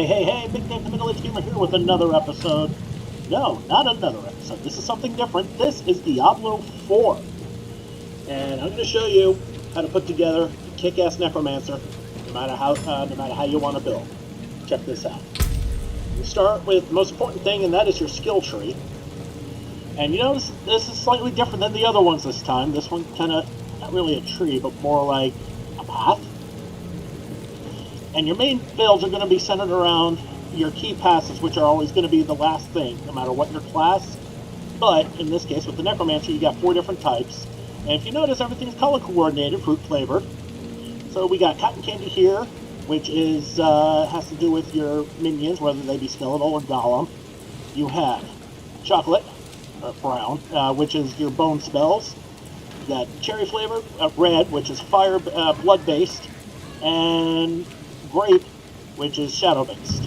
Hey, Big Dave the Middle-Aged Gamer here with another episode. No, not another episode. This is something different. This is Diablo 4. And I'm going to show you how to put together a kick-ass Necromancer, no matter how you want to build. Check this out. We start with the most important thing, and that is your skill tree. And you notice this is slightly different than the other ones this time. This one kind of, not really a tree, but more like a path. And your main builds are going to be centered around your key passes, which are always going to be the last thing, no matter what your class. But in this case, with the Necromancer, you got 4 different types. And if you notice, everything's color coordinated, fruit flavored. So we got cotton candy here, which is has to do with your minions, whether they be skeletal or golem. You have chocolate, or brown, which is your bone spells. You got cherry flavored, red, which is fire, blood based, and grape, which is shadow based.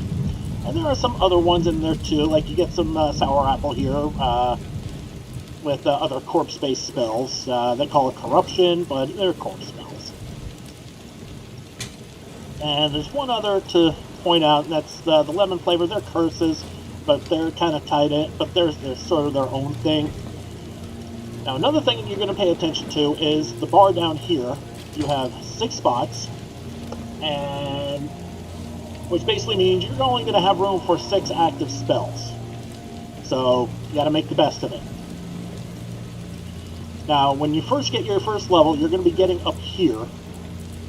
And there are some other ones in there too, like you get some sour apple here with other corpse based spells. They call it corruption, but they're corpse spells. And there's one other to point out, and that's the lemon flavor. They're curses, but they're kind of tied in, but they're sort of their own thing. Now another thing you're going to pay attention to is the bar down here. You have 6 spots, and which basically means you're only going to have room for 6 active spells. So you got to make the best of it. Now when you first get your first level, you're going to be getting up here.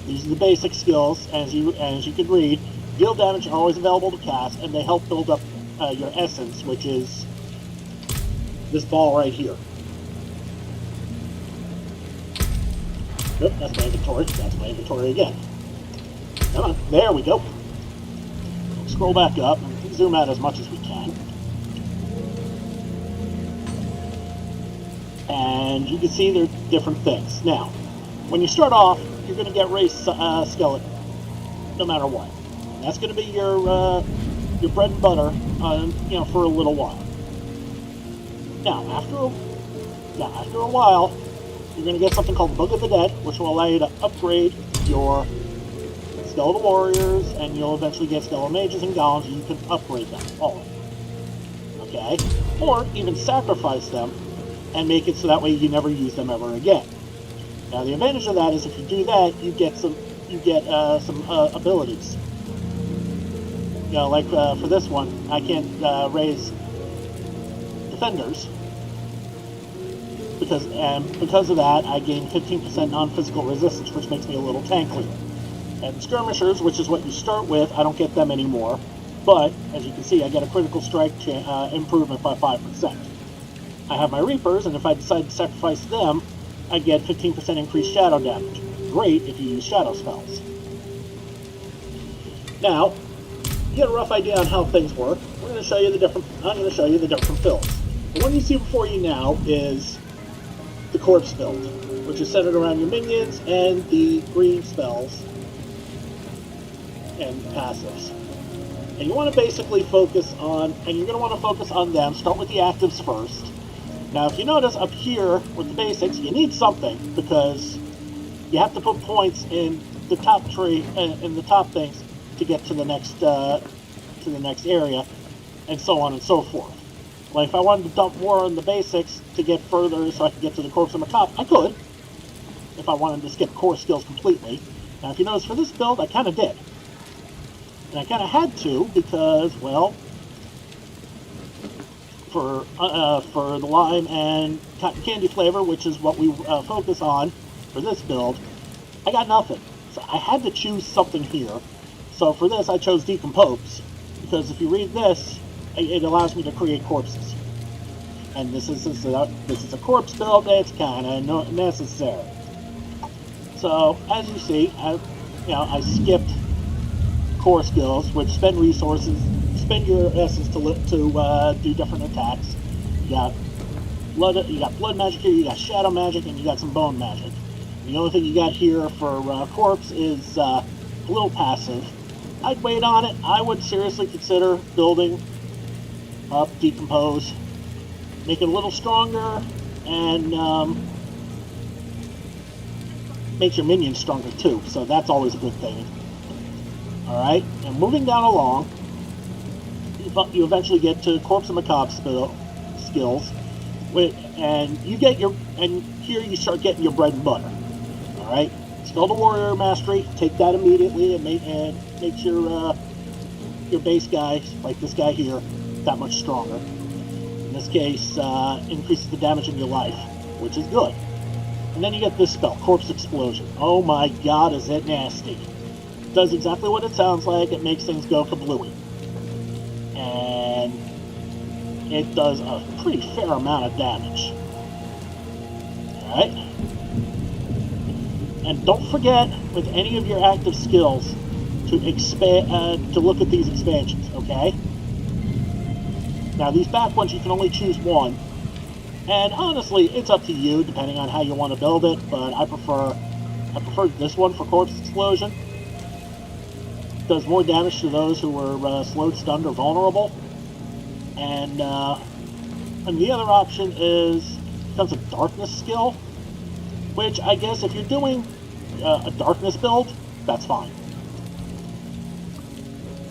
These are the basic skills. As you can read, deal damage are always available to cast, and they help build up your essence, which is this ball right here. Nope, that's my inventory. That's my inventory again. Come on, there we go. Scroll back up and zoom out as much as we can. And you can see there are different things. Now, when you start off, you're going to get raised skeleton, no matter what. And that's going to be your bread and butter, for a little while. Now, after a while, you're going to get something called Book of the Dead, which will allow you to upgrade your skeletal warriors, and you'll eventually get skeletal mages and golems, and you can upgrade them all. Okay? Or even sacrifice them and make it so that way you never use them ever again. Now the advantage of that is if you do that, you get some abilities. You know, like for this one, I can't raise defenders because of that, I gain 15% non-physical resistance, which makes me a little tankier. And skirmishers, which is what you start with, I don't get them anymore. But, as you can see, I get a critical strike improvement by 5%. I have my Reapers, and if I decide to sacrifice them, I get 15% increased shadow damage. Great if you use shadow spells. Now, you get a rough idea on how things work. I'm going to show you the different builds. The one you see before you now is the corpse build, which is centered around your minions and the green spells and passives. And you want to basically focus on, and you're going to want to focus on them. Start with the actives first. Now, if you notice up here with the basics, you need something because you have to put points in the top tree in the top things to get to the next area, and so on and so forth. Like if I wanted to dump more on the basics to get further, so I could get to the corpse on the top, I could. If I wanted to skip core skills completely. Now, if you notice for this build, I kind of did. And I kind of had to because, well, for the lime and cotton candy flavor, which is what we focus on for this build, I got nothing. So I had to choose something here. So for this, I chose Decompose, because if you read this, it allows me to create corpses. And this is a corpse build that's kind of necessary. So as you see, I skipped core skills, which spend resources, spend your essence to do different attacks. You got blood magic here, you got shadow magic, and you got some bone magic. The only thing you got here for corpse is a little passive. I'd wait on it. I would seriously consider building up Decompose, make it a little stronger, and makes your minions stronger too, so that's always a good thing. Alright, and moving down along, you eventually get to Corpse and Macabre skills, and here you start getting your bread and butter. All right, Skeletal Warrior Mastery, take that immediately and makes your base guy, like this guy here, that much stronger. In this case, increases the damage in your life, which is good. And then you get this spell, Corpse Explosion. Oh my god, is it nasty. It does exactly what it sounds like. It makes things go kablooey. And it does a pretty fair amount of damage. Alright? And don't forget, with any of your active skills, to look at these expansions, okay? Now, these back ones, you can only choose one. And honestly, it's up to you, depending on how you want to build it, but I prefer this one for Corpse Explosion. Does more damage to those who are slowed, stunned, or vulnerable. And the other option becomes a Darkness skill, which I guess if you're doing a Darkness build, that's fine.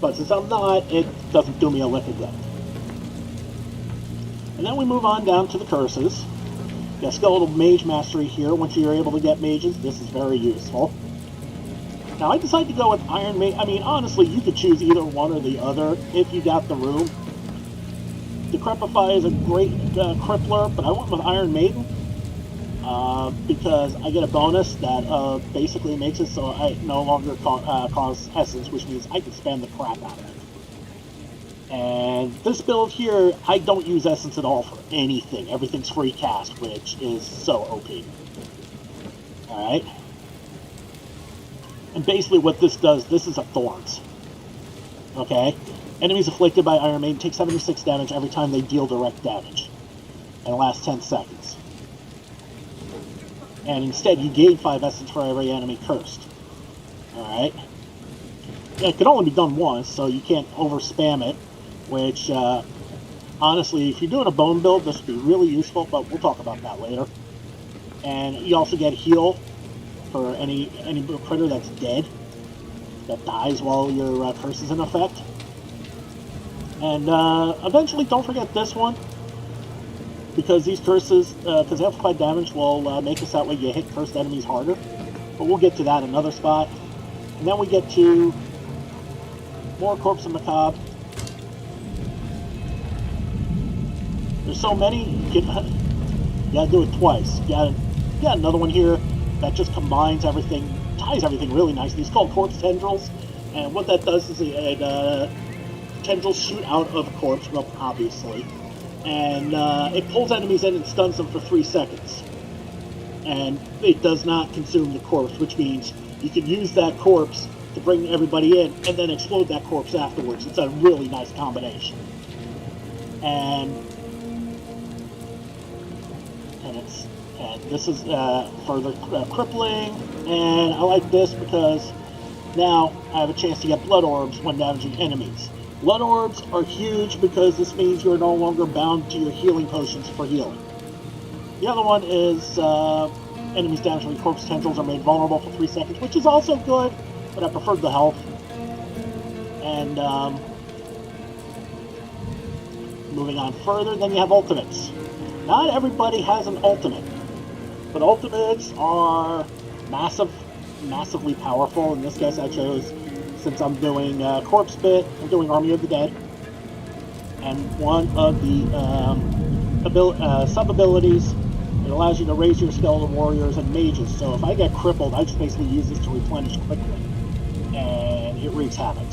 But since I'm not, it doesn't do me a lick of good. And then we move on down to the curses. You got Skeletal Mage Mastery here. Once you're able to get mages, this is very useful. Now, I decided to go with Iron Maiden. I mean, honestly, you could choose either one or the other if you got the room. Decrepify is a great crippler, but I went with Iron Maiden because I get a bonus that basically makes it so I no longer cause Essence, which means I can spam the crap out of it. And this build here, I don't use Essence at all for anything. Everything's free cast, which is so OP. Alright? And basically what this does, this is a Thorns. Okay? Enemies afflicted by Iron Maiden take 76 damage every time they deal direct damage. And it lasts 10 seconds. And instead, you gain 5 Essence for every enemy cursed. Alright? It can only be done once, so you can't over-spam it. Which, honestly, if you're doing a bone build, this would be really useful, but we'll talk about that later. And you also get heal for any critter that's dead, that dies while your curse is in effect. And eventually, don't forget this one, because these curses, because amplified damage will make it so that way you hit cursed enemies harder. But we'll get to that in another spot. And then we get to more Corpse and Macabre. There's so many, you gotta do it twice. You got another one here that just combines everything, ties everything really nicely. It's called Corpse Tendrils, and what that does is tendrils shoot out of a corpse, well, obviously, and it pulls enemies in and stuns them for 3 seconds. And it does not consume the corpse, which means you can use that corpse to bring everybody in and then explode that corpse afterwards. It's a really nice combination. And this is further crippling, and I like this because now I have a chance to get blood orbs when damaging enemies. Blood orbs are huge because this means you're no longer bound to your healing potions for healing. The other one is enemies damaged with corpse tendrils are made vulnerable for 3 seconds, which is also good, but I preferred the health. And moving on further, then you have ultimates. Not everybody has an ultimate, but ultimates are massively powerful. In this case, I chose, since I'm doing Corpse Bit, I'm doing Army of the Dead, and one of the sub-abilities, it allows you to raise your skeleton warriors and mages. So if I get crippled, I just basically use this to replenish quickly, and it wreaks havoc.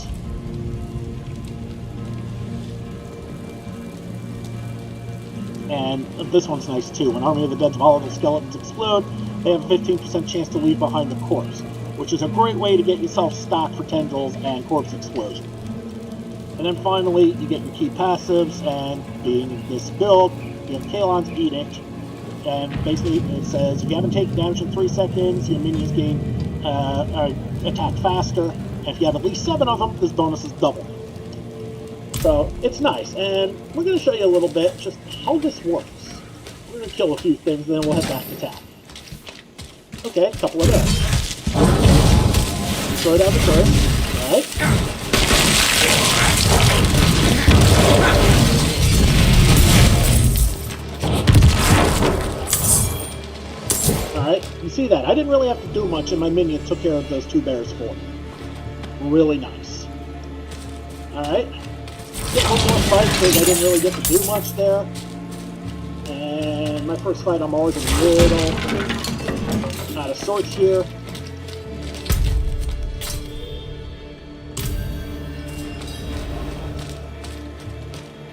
And this one's nice too. When Army of the Dead's volatile skeletons explode, they have a 15% chance to leave behind the corpse, which is a great way to get yourself stocked for tendrils and corpse explosion. And then finally, you get your key passives, and being this build, you have Kalon's Edict, and basically it says if you haven't taken damage in 3 seconds, your minions gain attack faster, and if you have at least 7 of them, this bonus is doubled. So it's nice, and we're going to show you a little bit just how this works. We're going to kill a few things, and then we'll head back to town. Okay, a couple of those. Destroy down the curse, right? Alright, you see that? I didn't really have to do much, and my minion took care of those two bears for me. Really nice. Alright. Get one more fight, because I didn't really get to do much there. And my first fight, I'm always a little out of sorts here.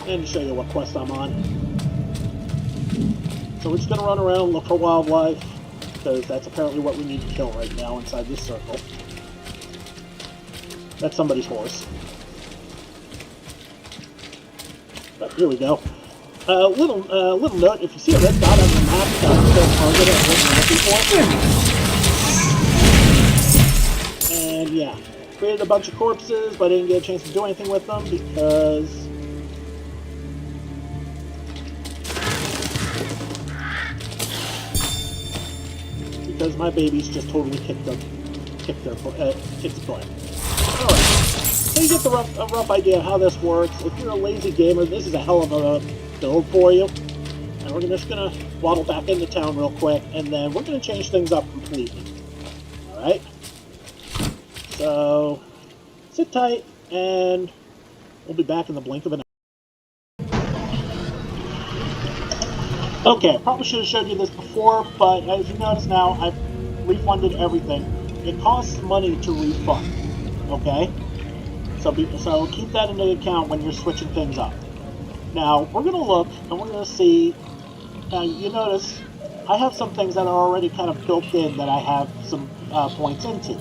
And to show you what quest I'm on. So we're just going to run around, look for wildlife, because that's apparently what we need to kill right now inside this circle. That's somebody's horse. But here we go. Little note, if you see a red dot on the map, that's the target of what you're looking for. And yeah, created a bunch of corpses, but I didn't get a chance to do anything with them because my babies just totally kicked the butt. Alright, so you get a rough idea of how this works. If you're a lazy gamer, this is a hell of a build for you. And we're just going to waddle back into town real quick, and then we're going to change things up completely. Alright? So, sit tight, and we'll be back in the blink of an eye. Okay, probably should have showed you this before, but as you notice now, I've refunded everything. It costs money to refund, okay? So keep that into account when you're switching things up. Now, we're going to look, and we're going to see, you notice, I have some things that are already kind of built in that I have some points into.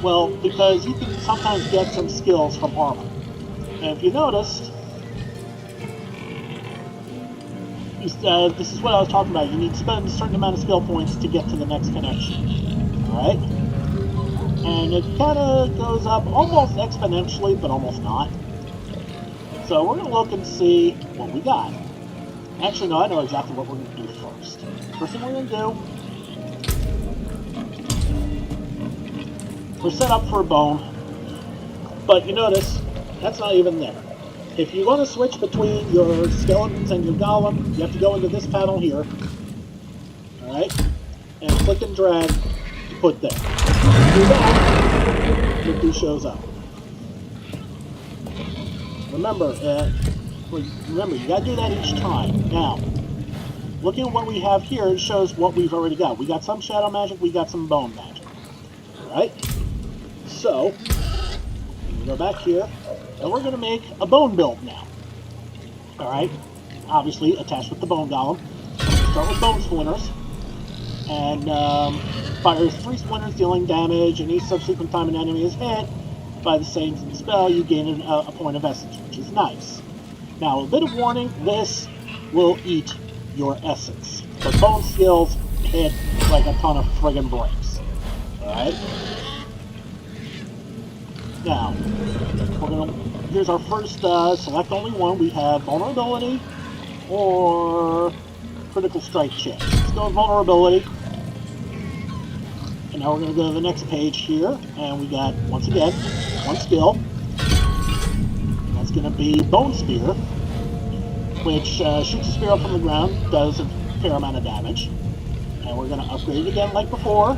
Well, because you can sometimes get some skills from armor. And if you noticed, this is what I was talking about. You need to spend a certain amount of skill points to get to the next connection. Alright? And it kind of goes up almost exponentially, but almost not. So we're going to look and see what we got. Actually, no, I know exactly what we're going to do first. First thing we're going to do, we're set up for a bone. But you notice, that's not even there. If you want to switch between your skeletons and your golem, you have to go into this panel here. Alright? And click and drag to put there. Do that, look who shows up. Remember, you gotta do that each time. Now, looking at what we have here, it shows what we've already got. We got some shadow magic, we got some bone magic. Alright? So, we go back here. And we're going to make a bone build now. Alright? Obviously, attached with the bone golem. Start with bone splinters. And fires 3 splinters, dealing damage, and each subsequent time an enemy is hit by the same spell, you gain a point of essence, which is nice. Now, a bit of warning, this will eat your essence. But bone skills hit like a ton of friggin' bricks. Alright? Now, here's our first select only one. We have vulnerability or critical strike chance. Let's go with vulnerability. And now we're going to go to the next page here, and we got, once again, one skill. And that's going to be Bone Spear, which shoots a spear up from the ground, does a fair amount of damage. And we're going to upgrade it again like before.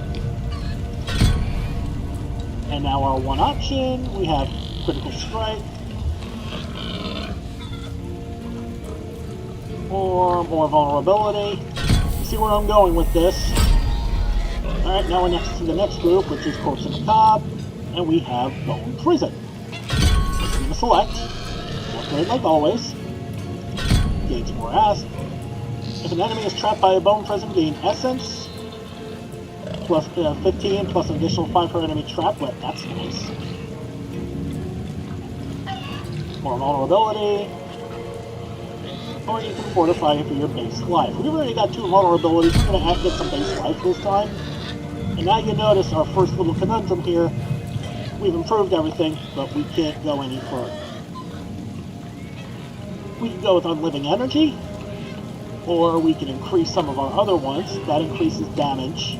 And now our one option, we have critical strike, or more vulnerability. You see where I'm going with this. Alright, now we're next to the next group, which is Corpse and Macabre, and we have Bone Prison. So we're going to select, upgrade like always, gains more ass. If an enemy is trapped by a Bone Prison, gain essence, plus 15, plus an additional 5 per enemy trap. Well, that's nice. More vulnerability. Or you can fortify for your base life. We've already got 2 vulnerabilities. We're going to get some base life this time. And now you notice our first little conundrum here. We've improved everything, but we can't go any further. We can go with unliving energy, or we can increase some of our other ones. That increases damage.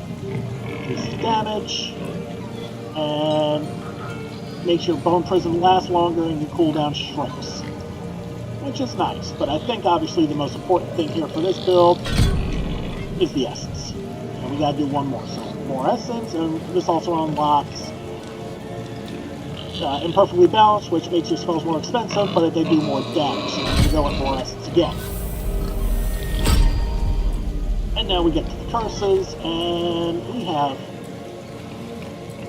And makes your Bone Prison last longer and your cooldown shrinks. which is nice. But I think obviously the most important thing here for this build is the essence. And we gotta do one more. So more essence, and this also unlocks imperfectly balanced, which makes your spells more expensive, but they do more damage. So I'm gonna go with more essence again. And now we get to the curses, and we have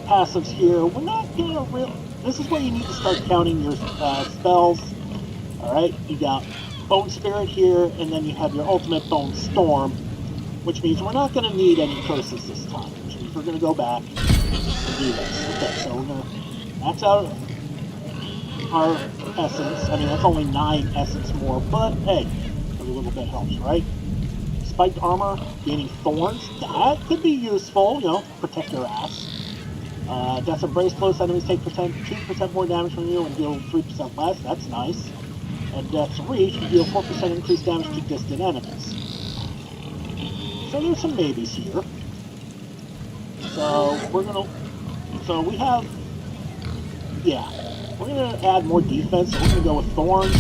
passives here. We're not gonna really... This is where you need to start counting your spells. Alright, you got Bone Spirit here, and then you have your ultimate Bone Storm, which means we're not gonna need any curses this time, which means we're gonna go back and do this. Okay, so we're gonna max out our essence. I mean, that's only 9 essence more, but hey, every little bit helps, right? Spiked armor, gaining thorns, that could be useful, you know, protect your ass. Death's Embrace, close enemies take 2% more damage from you and deal 3% less, that's nice. And Death's Reach, you deal 4% increased damage to distant enemies. So there's some maybes here. So we have, yeah, we're gonna add more defense, so we're gonna go with Thorns.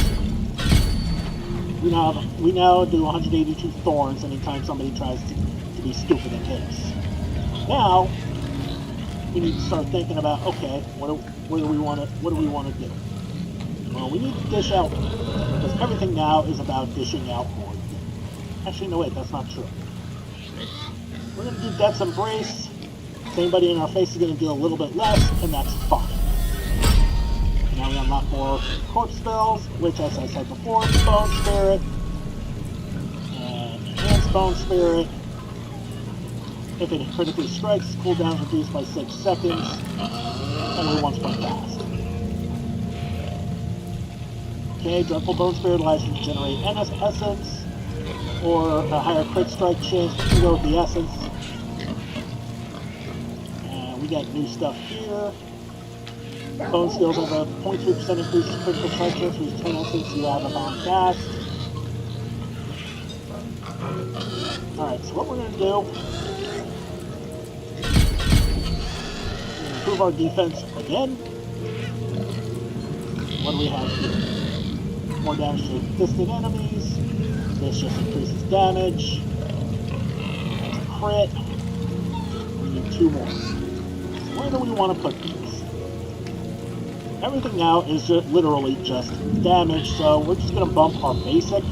We now do 182 Thorns anytime somebody tries to be stupid and hit us. Now, we need to start thinking about, okay, what do we want to do? Well, we need to dish out, because everything now is about dishing out more. Actually, no, wait, that's not true. We're going to do Death's Embrace. Anybody in our face is going to do a little bit less, and that's fine. Now we unlock more corpse spells, which, as I said before, Bone Spirit, and Enhanced Bone Spirit. If it critically strikes, cooldown reduced by 6 seconds, only once per cast. Okay, Dreadful Bone Spirit allows you to generate NS Essence, or a higher crit strike chance. We can go with the Essence. And we got new stuff here. Bone skills have a 0.3% increase in critical strike chance for each 10 essence you have upon cast. Alright, so what we're going to do, improve our defense again. What do we have here? More damage to distant enemies. This just increases damage. That's a crit. We need 2 more. So where do we want to put these? Everything now is just literally just damage, so we're just going to bump our basic.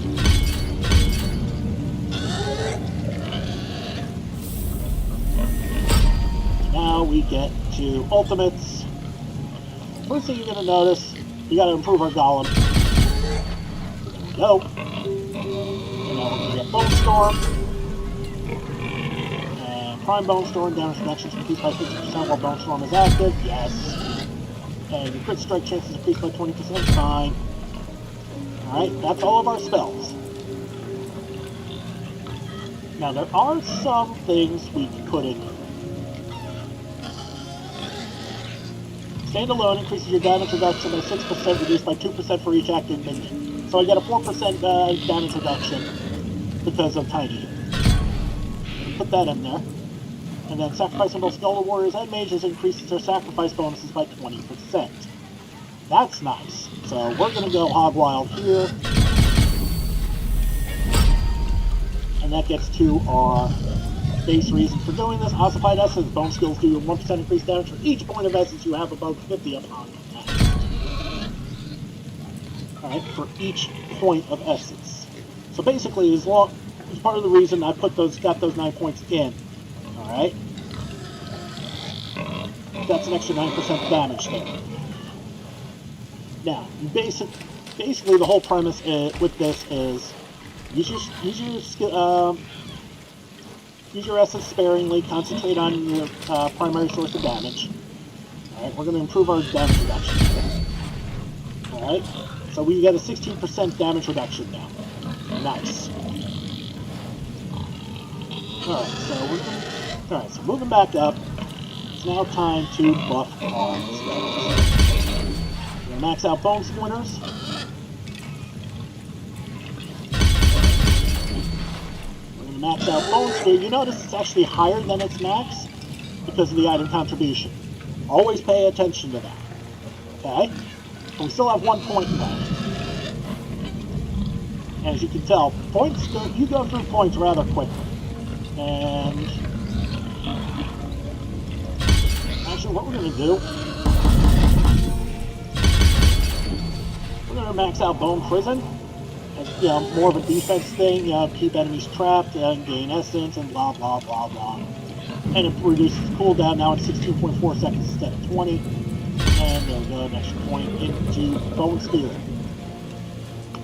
Now we get to ultimates. First thing you're going to notice, we got to improve our golem. There we go. And now we're going to get Bone Storm. And Prime Bone Storm, damage reduction is increased by 50% while Bone Storm is active. Yes. And your crit strike chance is increased by 20%. Fine. Alright, that's all of our spells. Now, there are some things we can put in here. Standalone increases your damage reduction by 6%, reduced by 2% for each active minion. So I get a 4% damage reduction because of Tiny. Put that in there. And then sacrificing both Skeletal Warriors and Mages increases their sacrifice bonuses by 20%. That's nice. So we're going to go Hog Wild here. And that gets to our base reason for doing this. Ossified Essence. Bone skills do 1% increased damage for each point of Essence you have above 50 upon cast. Alright, for each point of Essence. So basically, it's part of the reason I got those 9 points in. Alright? That's an extra 9% damage there. Now, basically the whole premise with this is use your essence sparingly, concentrate on your primary source of damage. Alright, we're going to improve our damage reduction. Alright, so we get a 16% damage reduction now. Nice. Alright, so moving back up, it's now time to buff our spells. We're going to max out Bone Splinters. We're going to max out Bone Spear. You notice it's actually higher than its max because of the item contribution. Always pay attention to that. Okay? But we still have 1 point left. As you can tell, you go through points rather quickly. And actually, what we're going to do, we're going to max out Bone Prison. As, more of a defense thing. Keep enemies trapped and gain essence and blah blah blah blah. And it reduces cooldown now at 16.4 seconds instead of 20. And there we go, an extra point into Bone Spear.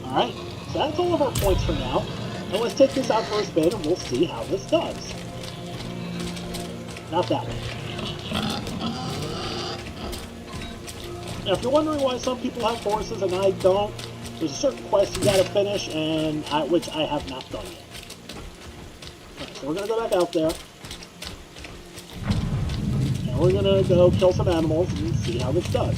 Alright, so that's all of our points for now. And let's take this out for a spin and we'll see how this does. Not that one. Now, if you're wondering why some people have horses and I don't, there's a certain quest you gotta finish, and which I have not done yet. Alright, so we're gonna go back out there. And we're gonna go kill some animals and see how this does.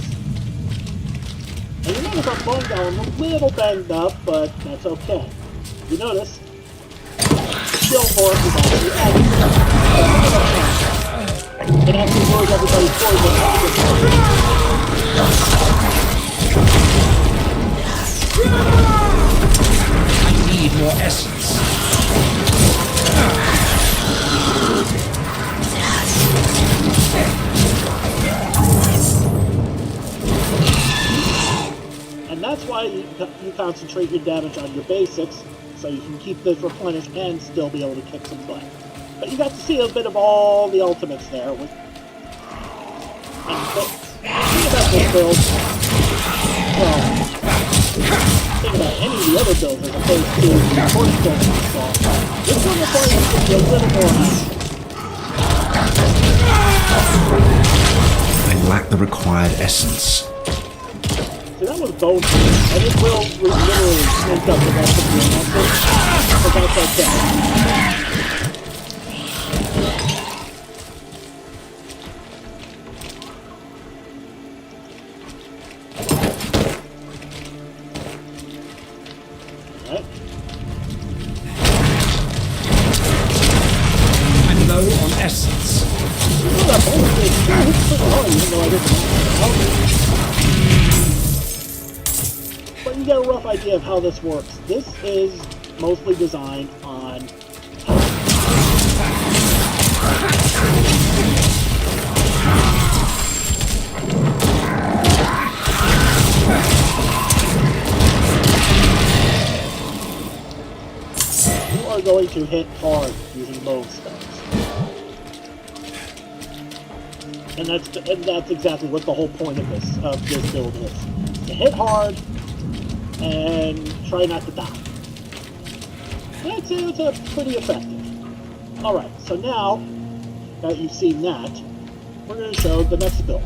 And you notice our bone golem a little banged up, but that's okay. You notice, the skill for it is actually added. It actually lures everybody's poison. I need more essence. And that's why you concentrate your damage on your basics, so you can keep this replenished and still be able to kick some butt. But you got to see a bit of all the ultimates there. Think about this build. Well, think about any of the other builds as opposed to the first build we saw. This one requires you to be a little more active. They lack the required essence. See, that was bone, and it will literally link up the rest of the answer, but that's okay. I'm low on essence. But you get a rough idea of how this works. This is mostly designed on you are going to hit hard using bone spells. And that's exactly what the whole point of this build is. To hit hard and try not to die. That's pretty effective. Alright, so now that you've seen that, we're going to show the next build.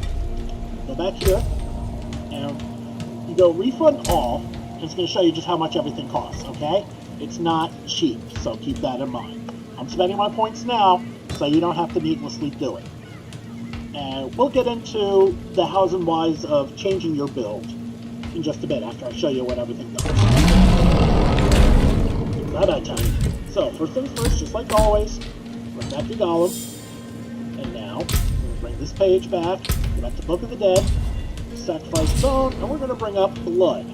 Go back here, and you go refund all, and it's going to show you just how much everything costs, okay? It's not cheap, so keep that in mind. I'm spending my points now, so you don't have to needlessly do it. And we'll get into the hows and whys of changing your build in just a bit after I show you what everything does. Bye-bye time. So, first things first, just like always, bring back your golem. And now, we're going to bring this page back, go back to Book of the Dead, sacrifice bone, and we're going to bring up blood.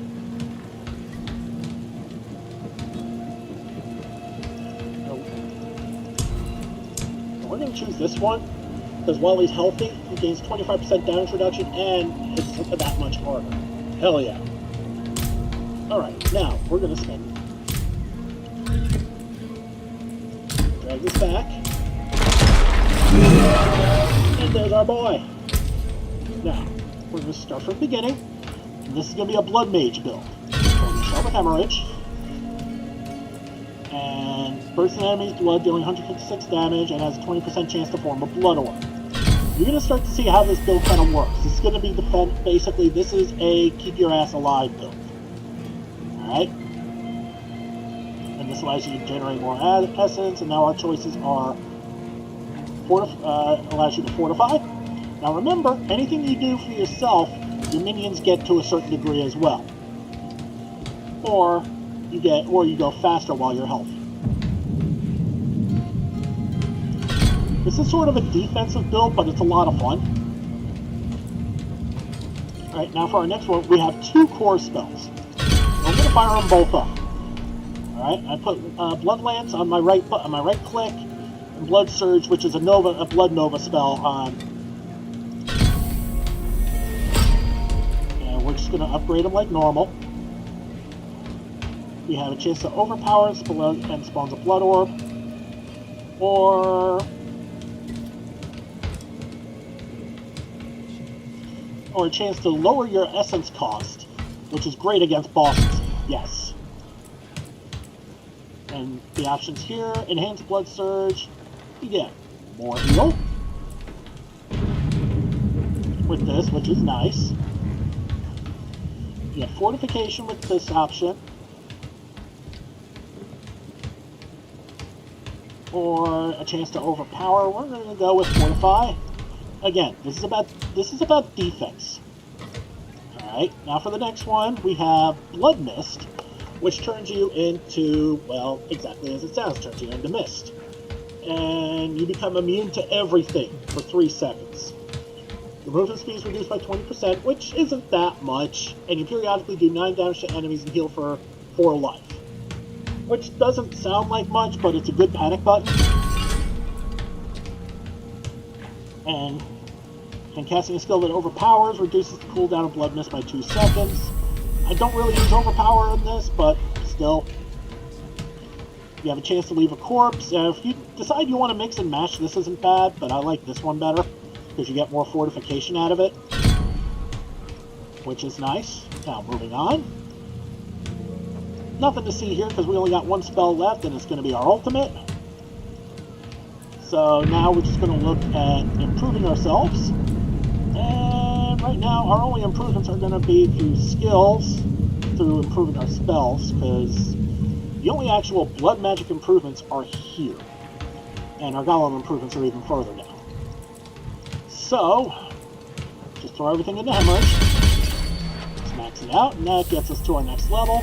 And we're going to choose this one, because while he's healthy, he gains 25% damage reduction and hits that much harder. Hell yeah. Alright, now we're going to spin. Drag this back. And there's our boy. Now, we're going to start from the beginning. And this is going to be a Blood Mage build. So we're going to start with Hemorrhage. And bursts an enemy's blood, dealing 156 damage, and has a 20% chance to form a Blood Orb. You're going to start to see how this build kind of works. This is going to be basically, this is a keep your ass alive build. Alright? And this allows you to generate more essence, and now our choices are, allows you to fortify. Now remember, anything you do for yourself, your minions get to a certain degree as well. Or you go faster while you're healthy. This is sort of a defensive build, but it's a lot of fun. Alright, now for our next one, we have two core spells. I'm going to fire them both up. Alright, I put Blood Lance on my right click, and Blood Surge, which is a Blood Nova spell, on. And we're just going to upgrade them like normal. We have a chance to overpower and spawns a Blood Orb. Or a chance to lower your essence cost, which is great against bosses. Yes. And the options here, Enhanced Blood Surge, you get more heal with this, which is nice. You get Fortification with this option. Or a chance to overpower. We're going to go with Fortify. Again, this is about defense. Alright, now for the next one, we have Blood Mist, which turns you into, well, exactly as it sounds, turns you into mist. And you become immune to everything for 3 seconds. Your movement speed is reduced by 20%, which isn't that much, and you periodically do 9 damage to enemies and heal for 4 life. Which doesn't sound like much, but it's a good panic button. And casting a skill that overpowers reduces the cooldown of Blood Mist by 2 seconds. I don't really use overpower in this, but still. You have a chance to leave a corpse. If you decide you want to mix and match, this isn't bad, but I like this one better, because you get more fortification out of it, which is nice. Now, moving on. Nothing to see here, because we only got 1 spell left, and it's going to be our ultimate. So now we're just going to look at improving ourselves. And right now, our only improvements are going to be through skills, through improving our spells, because the only actual blood magic improvements are here. And our golem improvements are even further down. So, just throw everything into Hemorrhage. Let's max it out, and that gets us to our next level.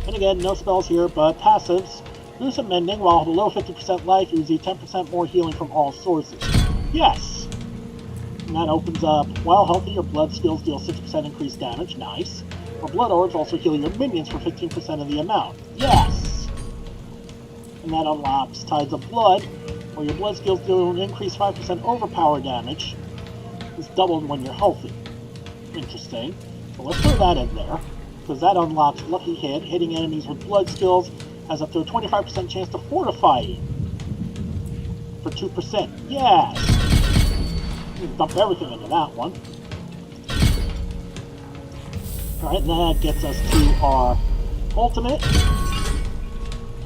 And again, no spells here, but passives. Boost of Mending. While below 50% life, you receive 10% more healing from all sources. Yes! And that opens up, while healthy, your blood skills deal 6% increased damage. Nice. Or Blood Orbs also heal your minions for 15% of the amount. Yes! And that unlocks Tides of Blood, where your blood skills do an increased 5% overpower damage. It's doubled when you're healthy. Interesting. So let's throw that in there, because that unlocks Lucky Hit. Hitting enemies with blood skills has up to a 25% chance to fortify you. For 2%. Yes! Dump everything into that one. Alright, and that gets us to our ultimate.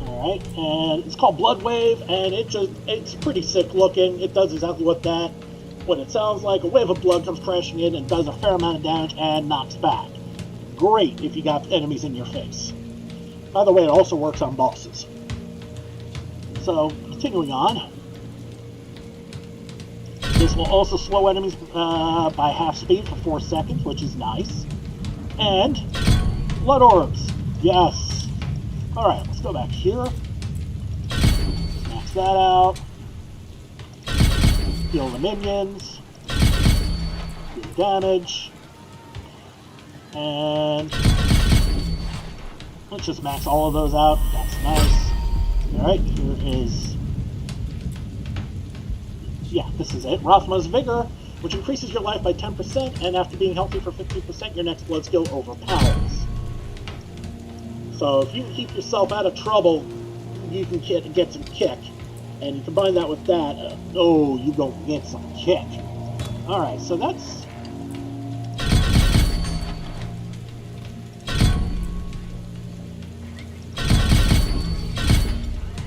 Alright, and it's called Blood Wave, and it's pretty sick looking. It does exactly what it sounds like. A wave of blood comes crashing in and does a fair amount of damage and knocks back. Great if you got enemies in your face. By the way, it also works on bosses. So, continuing on. This will also slow enemies by half speed for 4 seconds, which is nice. And Blood Orbs. Yes. Alright, let's go back here. Max that out. Heal the minions. Do damage. And let's just max all of those out. That's nice. Alright, here is... yeah, this is it. Rothma's Vigor, which increases your life by 10%, and after being healthy for 15%, your next blood skill overpowers. So if you can keep yourself out of trouble, you can get some kick. And you combine that with that, oh, you gonna get some kick. Alright, so that's...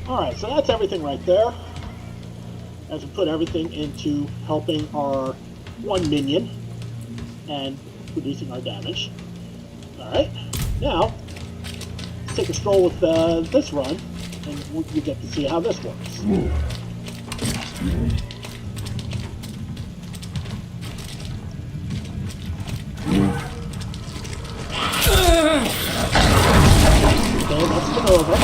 alright, so that's everything right there. As we put everything into helping our one minion and reducing our damage. Alright, now let's take a stroll with this run, and you get to see how this works. Okay, that's the Nova.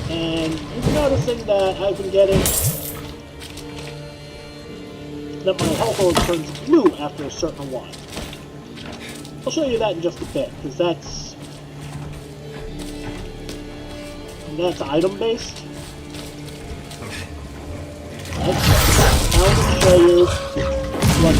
And you're noticing that I've been getting that my health orb turns blue after a certain one. I'll show you that in just a bit, because that's item-based. Right, so now I'm going to show you what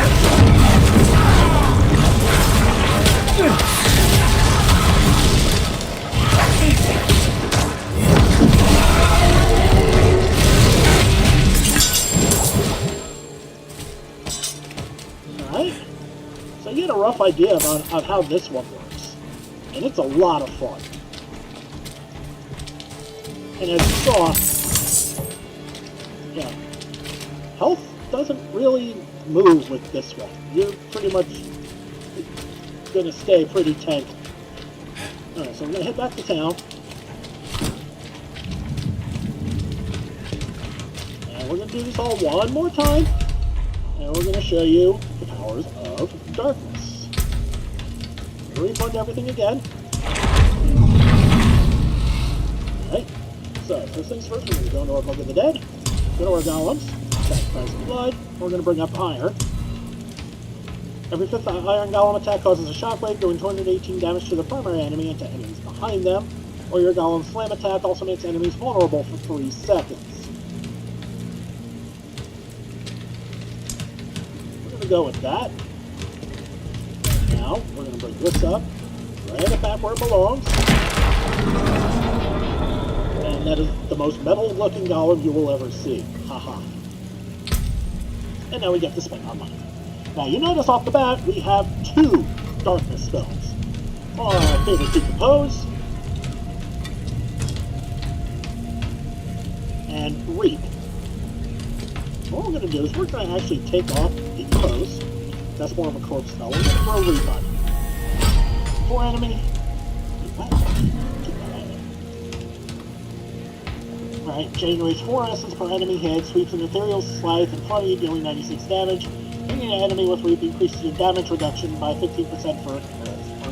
Alright, so you get a rough idea of how this one works. And it's a lot of fun. And as you saw, yeah, health doesn't really move with this one. You're pretty much going to stay pretty tanky. Alright, so I'm going to head back to town. And we're going to do this all one more time. And we're going to show you the powers of darkness. Refund everything again. Alright, so first things first, we're going to go into our Book of the Dead, go to our golems, sacrifice the blood, we're going to bring up iron. Every 5th iron golem attack causes a shockwave, doing 218 damage to the primary enemy and to enemies behind them, or your golem slam attack also makes enemies vulnerable for 3 seconds. Go with that. Now we're going to bring this up, right it back where it belongs, and that is the most metal-looking golem you will ever see. Haha. And now we get to spend our money. Now you notice off the bat we have 2 darkness spells. Our favorite Decompose and Reap. What we're going to do is we're going to actually take off Decompose. That's more of a corpse spell. We're going to throw Reap on it. 4 enemy. Alright, generates 4 essence per enemy hit, sweeps an ethereal scythe in front of you, dealing 96 damage. Hitting an enemy with Reap increases your damage reduction by 15% for a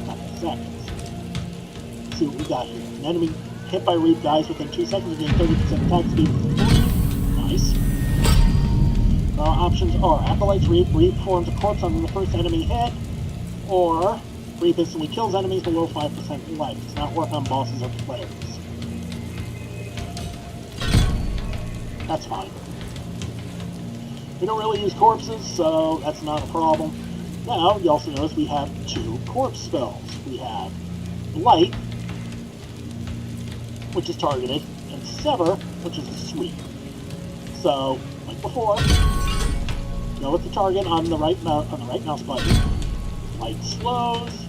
couple of seconds. Let's see what we got here. An enemy hit by Reap dies within 2 seconds and gains 30% attack speed. Nice. Our options are Acolyte's Reap. Reap forms a corpse on the first enemy hit, or Reap instantly kills enemies below 5% life. Does not work on bosses or players. That's fine. We don't really use corpses, so that's not a problem. Now, you also notice we have 2 corpse spells. We have Blight, which is targeted, and Sever, which is a sweep. So, like before, go with the target on the right mouse button. Light slows,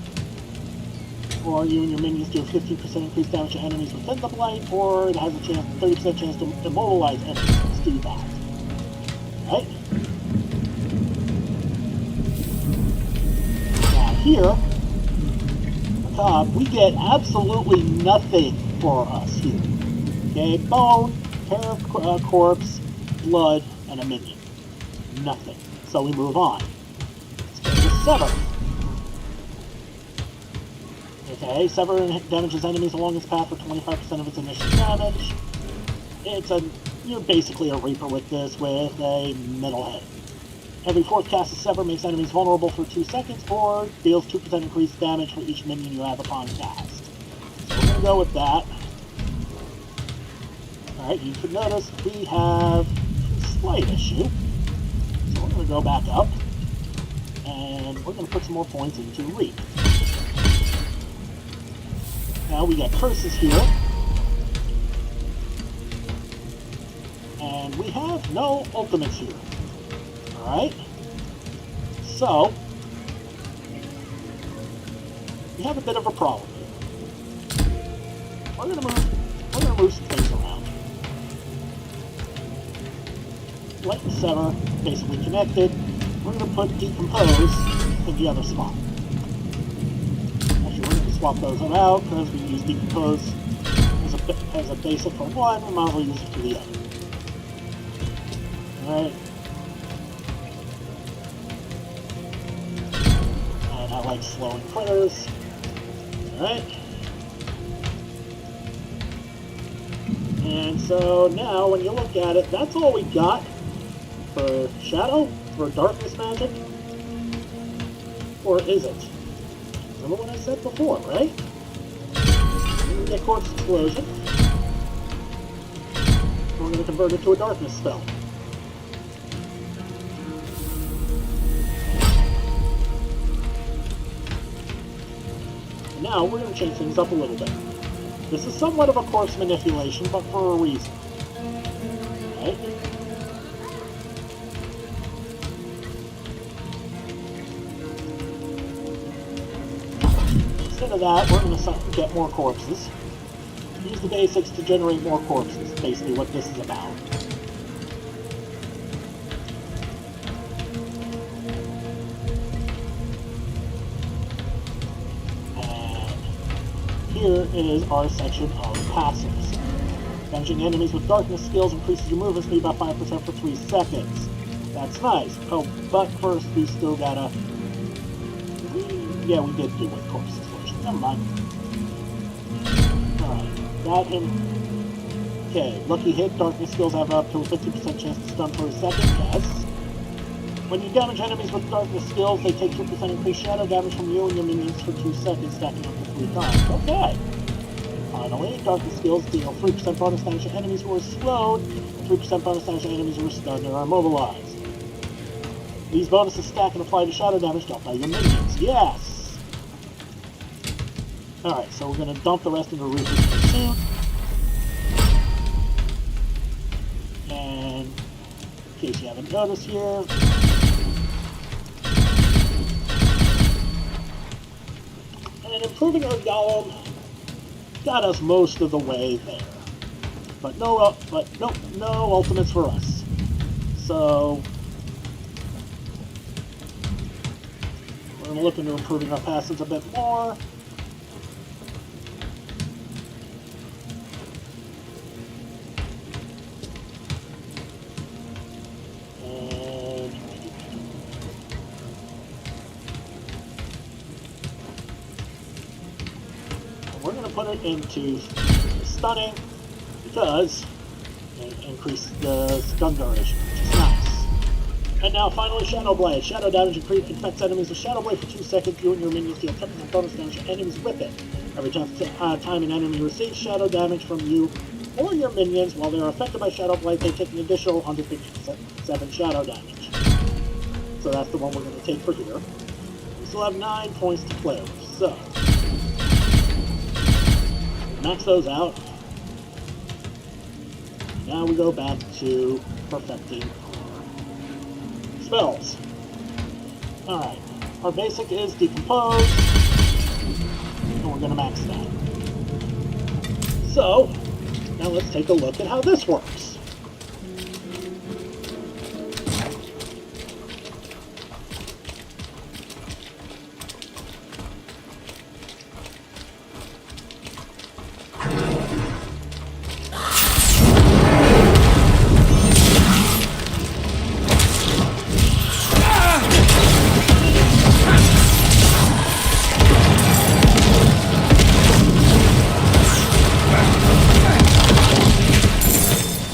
or you and your minions do a 15% increased damage to enemies within the blight, or it has a 30% chance to immobilize enemies. Let's do that. Right? Now here, on the top, we get absolutely nothing for us here. Okay, bone, pair of corpse, blood, and a minion. Nothing. So we move on. Let's go to Sever. Okay, Sever damages enemies along its path for 25% of its initial damage. You're basically a Reaper with this, with a metal head. Every 4th cast of Sever makes enemies vulnerable for 2 seconds, or deals 2% increased damage for each minion you have upon cast. So we're going to go with that. Alright, you can notice we have a slight issue. So we're going to go back up, and we're going to put some more points into Reap. Now we got curses here, and we have no ultimates here. Alright, so we have a bit of a problem here. We're gonna move some things around. Light and Sever basically connected. We're gonna put Decompose in the other spot. Swap those out because we use Decompose as a basic for one, we might as well use it for the other. Alright. And I like slowing critters. Alright. And so now when you look at it, that's all we got for Shadow, for darkness magic? Or is it? Remember what I said before, right? We get Corpse Explosion. We're going to convert it to a darkness spell. And now we're going to change things up a little bit. This is somewhat of a corpse manipulation, but for a reason. Okay? Instead of that, we're going to get more corpses. Use the basics to generate more corpses, basically what this is about. And here is our section of passives. Avenging enemies with darkness skills increases your movement speed by 5% for 3 seconds. That's nice. Oh, but first we still gotta... Yeah, we did do with corpse explosion. Never mind. Alright, that in... Okay, lucky hit. Darkness skills have up to a 50% chance to stun for a second. Yes. When you damage enemies with darkness skills, they take 2% increased shadow damage from you and your minions for 2 seconds, stacking up to 3 times. Okay. Finally, darkness skills deal 3% bonus damage to enemies who are slowed, and 3% bonus damage to enemies who are stunned or are immobilized. These bonuses stack and apply to shadow damage dealt by your minions. Yes! Alright, so we're going to dump the rest into Ruthless Pursuit. And, in case you haven't noticed here, and improving our Golem got us most of the way there. But no ultimates for us. So we're going to look into improving our passives a bit more. And we're going to put it into stunning because it increases the stun duration, which is nice. And now finally Shadow Blade. Shadow damage infects enemies with Shadow Blade for 2 seconds. You and your minions deal 10% bonus damage to enemies with it. Every time an enemy receives shadow damage from you or your minions while they are affected by Shadow Blade, they take an additional 157 shadow damage. So that's the one we're going to take for here. We still have 9 points to play with, so max those out. Now we go back to perfecting our spells. Alright, our basic is Decompose, and we're going to max that. So, now let's take a look at how this works.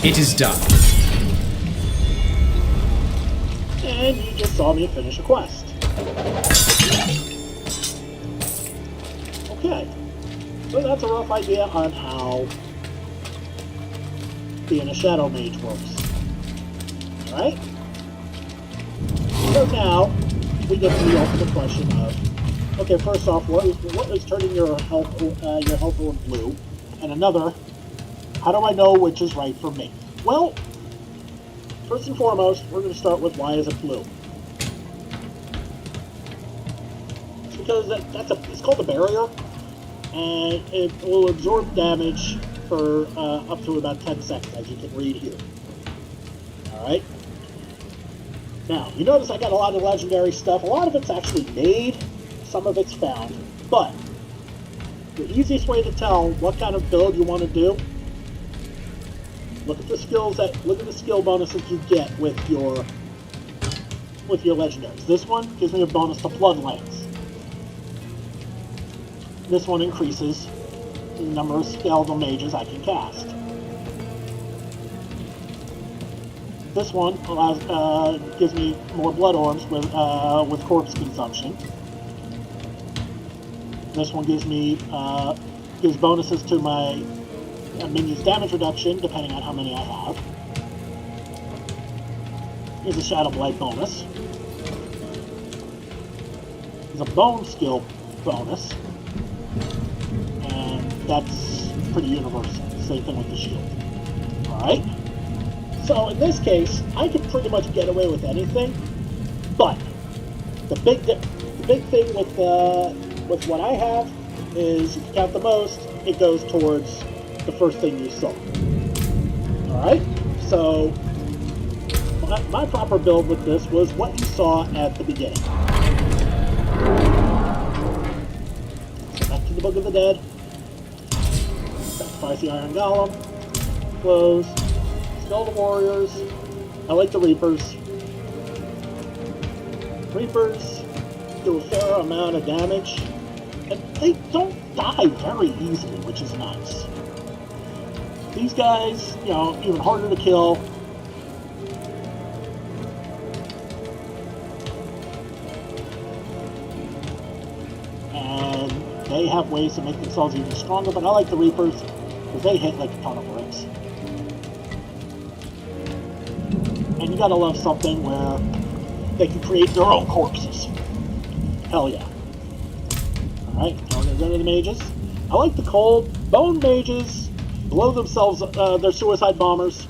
It is done. And you just saw me finish a quest. Okay, so that's a rough idea on how being a Shadow Mage works. Alright? So now, we get to the ultimate question of, okay, first off, what is turning your health on blue? And another, how do I know which is right for me? Well, first and foremost, we're going to start with why is it blue? It's because it's called a barrier, and it will absorb damage for up to about 10 seconds, as you can read here. Alright? Now, you notice I got a lot of legendary stuff. A lot of it's actually made, some of it's found, but the easiest way to tell what kind of build you want to do, look at the skill bonuses you get with your legendaries. This one gives me a bonus to Bloodlands. This one increases the number of skeletal mages I can cast. This one gives me more blood orbs with corpse consumption. This one gives me gives bonuses to my minions' damage reduction, depending on how many I have. Here's a Shadow Blight bonus. There's a Bone Skill bonus. And that's pretty universal. Same thing with the shield. Alright? So in this case, I can pretty much get away with anything, but the big thing with what I have is, if you count the most, it goes towards the first thing you saw. Alright? So my proper build with this was what you saw at the beginning. So back to the Book of the Dead. Sacrifice the Iron Golem. Close. Skull the Warriors. I like the Reapers. Reapers do a fair amount of damage, and they don't die very easily, which is nice. These guys, you know, even harder to kill. And they have ways to make themselves even stronger, but I like the Reapers because they hit like a ton of bricks. And you gotta love something where they can create their own corpses. Hell yeah. Alright, now we're gonna go to the mages. I like the cold. Bone mages blow themselves, they're suicide bombers.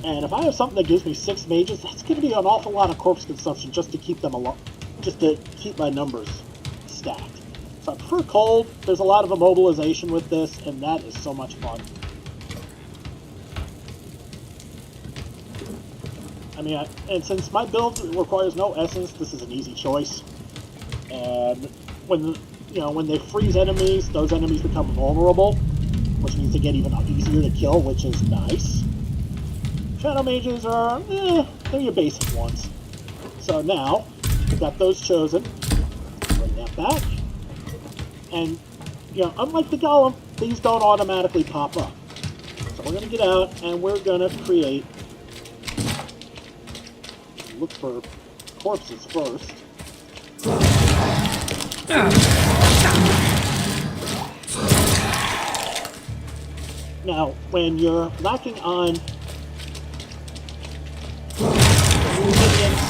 And if I have something that gives me 6 mages, that's gonna be an awful lot of corpse consumption just to keep them alive, just to keep my numbers stacked. So I prefer cold. There's a lot of immobilization with this, and that is so much fun. I mean, and since my build requires no essence, this is an easy choice. And when they freeze enemies, those enemies become vulnerable, which means they get even easier to kill, which is nice. Shadow mages are, they're your basic ones. So now, we've got those chosen. Bring that back. And, you know, unlike the Golem, these don't automatically pop up. So we're going to get out, and we're going to create... Look for corpses first. Now, when you're knocking on minions,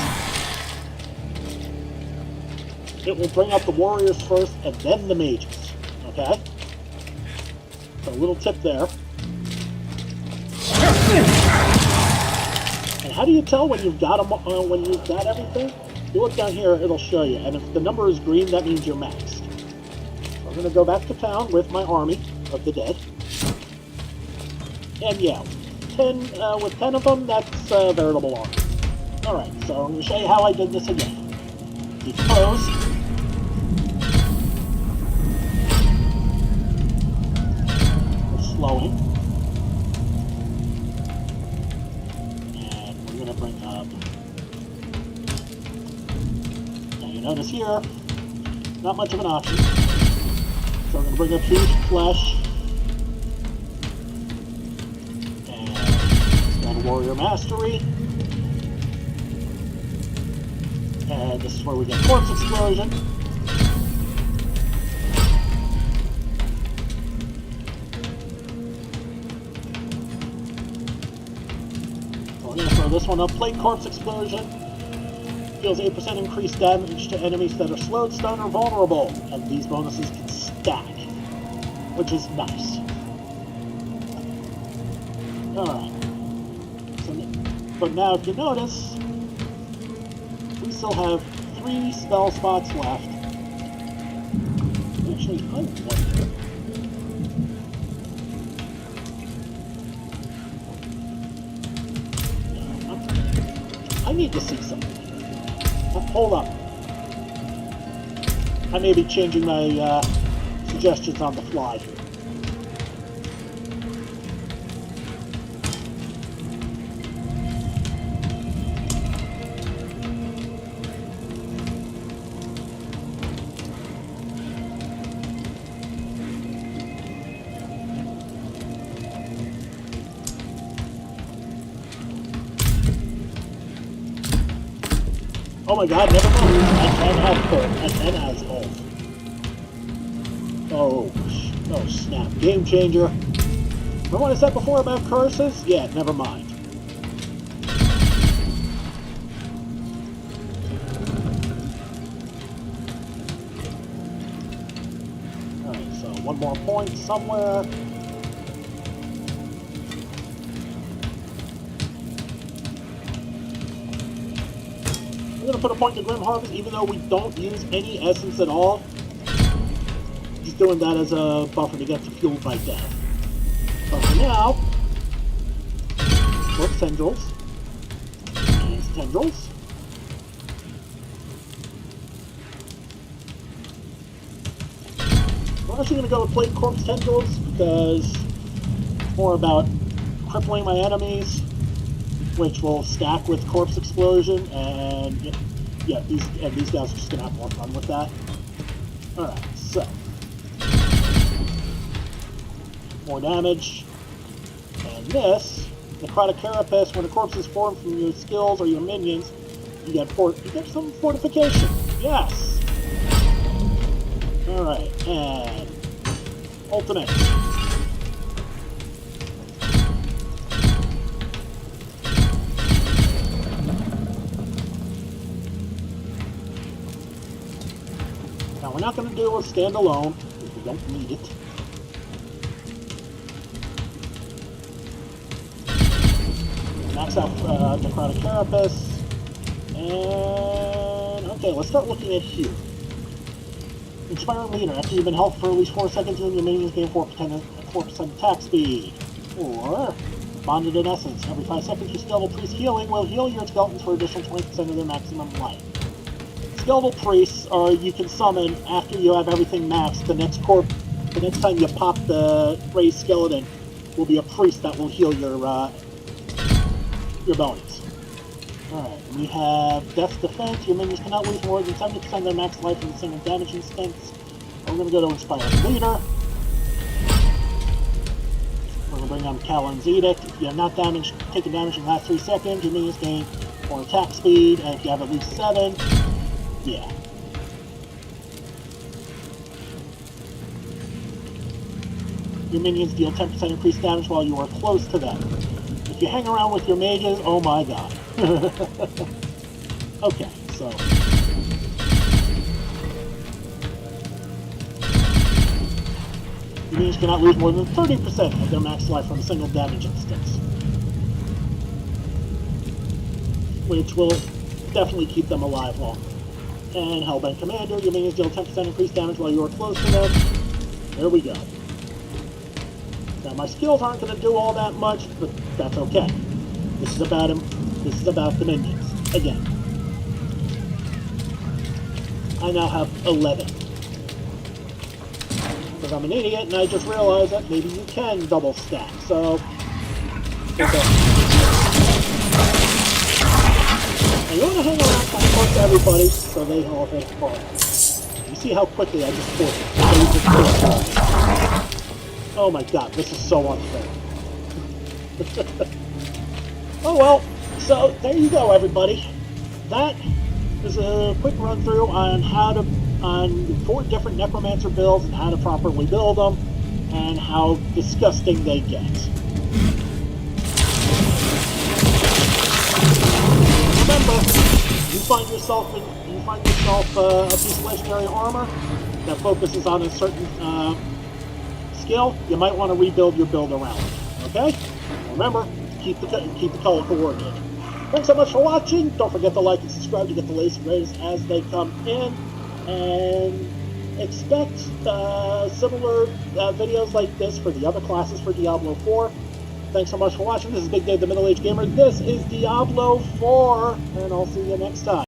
it will bring up the warriors first and then the mages. Okay? So a little tip there. And how do you tell when you've got them, when you've got everything? You look down here, it'll show you. And if the number is green, that means you're maxed. So I'm going to go back to town with my army of the dead. And yeah, with 10 of them, that's a veritable army. Alright, so I'm going to show you how I did this again. Decompose. We're slowing. And we're going to bring up... Now you notice here, not much of an option. So we're going to bring up Huge Flesh. Warrior Mastery. And this is where we get Corpse Explosion. So we're going to throw this one up. Plate Corpse Explosion. Deals 8% increased damage to enemies that are slowed, stunned, or vulnerable. And these bonuses can stack, which is nice. Alright. But now, if you notice, we still have 3 spell spots left. Actually, I wonder. I need to see something. Hold up. I may be changing my suggestions on the fly here. Oh my god, never mind. I can have both. I can have both. Oh snap. Game changer. Remember what I said before about curses? Yeah, never mind. Alright, so one more point somewhere. I'm going to put a point to Grim Harvest, even though we don't use any essence at all. Just doing that as a buffer to get to Fueled by Death. But for now, work tendrils. Use tendrils. We're actually going to go with Plague Corpse tendrils because it's more about crippling my enemies, which will stack with Corpse Explosion, and yeah, these guys are just going to have more fun with that. Alright, so more damage. And this, Necrotic Carapace, when a corpse is formed from your skills or your minions, you get some fortification. Yes! Alright, and ultimate. Now we're not going to do a standalone, because we don't need it. Max out Necrotic Carapace. And okay, let's start looking at here. Inspiring Leader. After you've been held for at least 4 seconds, you and your minions gain 4% attack speed. Or Bonded in Essence. Every 5 seconds, your Skeletal Priest healing will heal your skeletons for an additional 20% of their maximum life. Skeletal Priests are you can summon after you have everything maxed. The next time you pop the raised skeleton will be a priest that will heal your bones. Alright, we have Death's Defense. Your minions cannot lose more than 70% of their max life in a single damage instance. We're going to go to Inspired Leader. We're going to bring on Callan's Edict. If you have not taken damage in the last 3 seconds, your minions gain 4 attack speed, and if you have at least 7, yeah. Your minions deal 10% increased damage while you are close to them. If you hang around with your mages, oh my god. Okay, so your minions cannot lose more than 30% of their max life from a single damage instance, which will definitely keep them alive longer. And Hellbent Commander, your minions deal 10% increased damage while you are close to them. There we go. Now my skills aren't going to do all that much, but that's okay. This is about him. This is about the minions. Again. I now have 11. Because I'm an idiot and I just realized that maybe you can double stack. So, okay. Now you want to hang around kind of close to everybody so they all hit hard. You see how quickly I just pulled it. Oh my god, this is so unfair. Oh well, so there you go everybody. That is a quick run through on on 4 different Necromancer builds and how to properly build them and how disgusting they get. Remember, you find yourself a piece of legendary armor that focuses on a certain skill, you might want to rebuild your build around it. Okay? Remember, keep the color coordinated. Thanks so much for watching. Don't forget to like and subscribe to get the latest and greatest as they come in. And expect similar videos like this for the other classes for Diablo 4. Thanks so much for watching. This is Big Dave, the Middle-Aged Gamer. This is Diablo 4, and I'll see you next time.